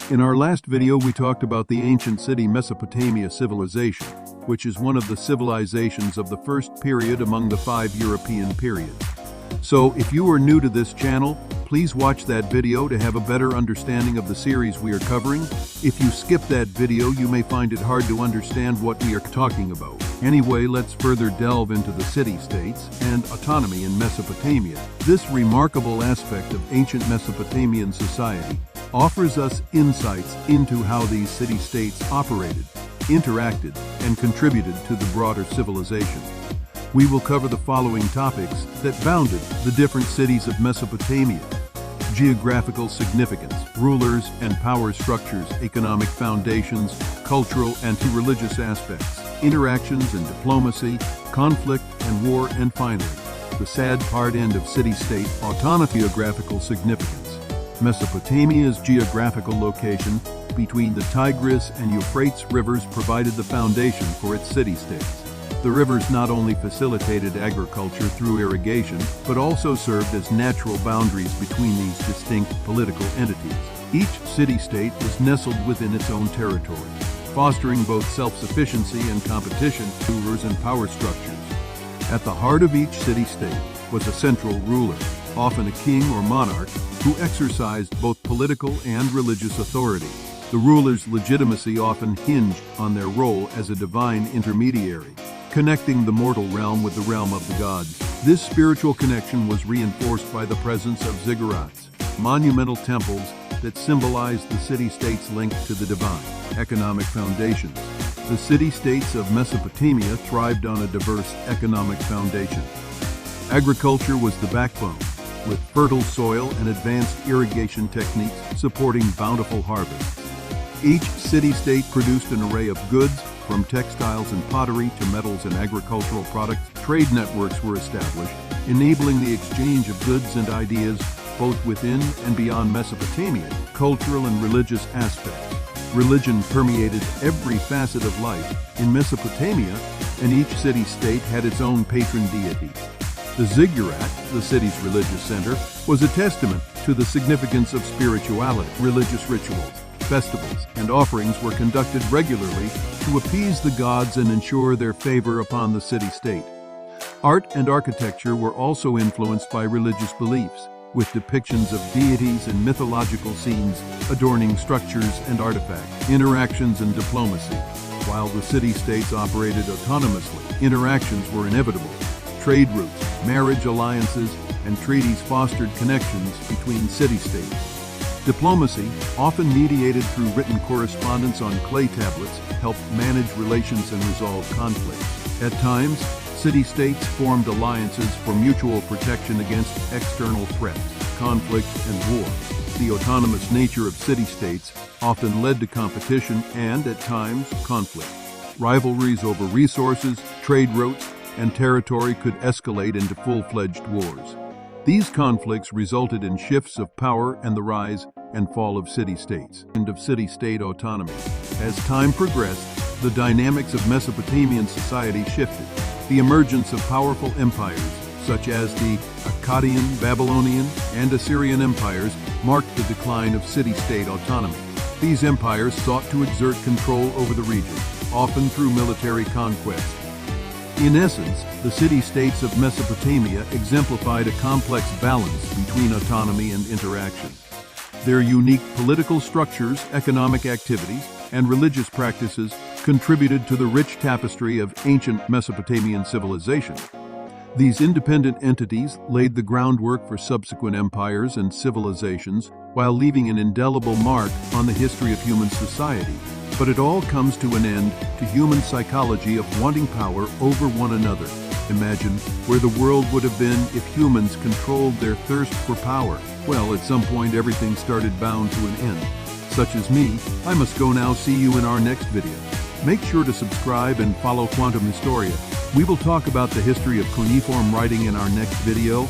In our last video, we talked about the ancient city Mesopotamia civilization, which is one of the civilizations of the first period among the 5 European periods. So, if you are new to this channel, please watch that video to have a better understanding of the series we are covering. If you skip that video, you may find it hard to understand what we are talking about. Anyway, let's further delve into the city-states and autonomy in Mesopotamia. This remarkable aspect of ancient Mesopotamian society offers us insights into how these city-states operated, interacted, and contributed to the broader civilization. We will cover the following topics that bounded the different cities of Mesopotamia: geographical significance, rulers and power structures, economic foundations, cultural and religious aspects, interactions and diplomacy, conflict and war, and finally, the sad part: end of city-state autonomy. Geographical significance. Mesopotamia's geographical location between the Tigris and Euphrates rivers provided the foundation for its city-states. The rivers not only facilitated agriculture through irrigation, but also served as natural boundaries between these distinct political entities. Each city-state was nestled within its own territory, fostering both self-sufficiency and competition to rulers and power structures. At the heart of each city-state was a central ruler, often a king or monarch, who exercised both political and religious authority. The ruler's legitimacy often hinged on their role as a divine intermediary, connecting the mortal realm with the realm of the gods. This spiritual connection was reinforced by the presence of ziggurats, monumental temples that symbolized the city-state's link to the divine. Economic foundations. The city-states of Mesopotamia thrived on a diverse economic foundation. Agriculture was the backbone, with fertile soil and advanced irrigation techniques supporting bountiful harvests. Each city-state produced an array of goods, from textiles and pottery to metals and agricultural products. Trade networks were established, enabling the exchange of goods and ideas both within and beyond Mesopotamia. Cultural and religious aspects. Religion permeated every facet of life in Mesopotamia, and each city-state had its own patron deity. The ziggurat, the city's religious center, was a testament to the significance of spirituality. Religious rituals, festivals, and offerings were conducted regularly to appease the gods and ensure their favor upon the city-state. Art and architecture were also influenced by religious beliefs, with depictions of deities and mythological scenes adorning structures and artifacts. Interactions and diplomacy. While the city-states operated autonomously, interactions were inevitable. Trade routes, marriage alliances, and treaties fostered connections between city-states. Diplomacy, often mediated through written correspondence on clay tablets, helped manage relations and resolve conflicts. At times, city-states formed alliances for mutual protection against external threats, conflict, and war. The autonomous nature of city-states often led to competition and, at times, conflict. Rivalries over resources, trade routes, and territory could escalate into full-fledged wars. These conflicts resulted in shifts of power and the rise and fall of city-states. End of city-state autonomy. As time progressed, the dynamics of Mesopotamian society shifted. The emergence of powerful empires, such as the Akkadian, Babylonian, and Assyrian empires, marked the decline of city-state autonomy. These empires sought to exert control over the region, often through military conquest. In essence, the city-states of Mesopotamia exemplified a complex balance between autonomy and interaction. Their unique political structures, economic activities, and religious practices contributed to the rich tapestry of ancient Mesopotamian civilization. These independent entities laid the groundwork for subsequent empires and civilizations, while leaving an indelible mark on the history of human society. But it all comes to an end to human psychology of wanting power over one another. Imagine where the world would have been if humans controlled their thirst for power. Well, at some point everything started bound to an end. Such as me, I must go now. See you in our next video. Make sure to subscribe and follow Quantum Historia. We will talk about the history of cuneiform writing in our next video.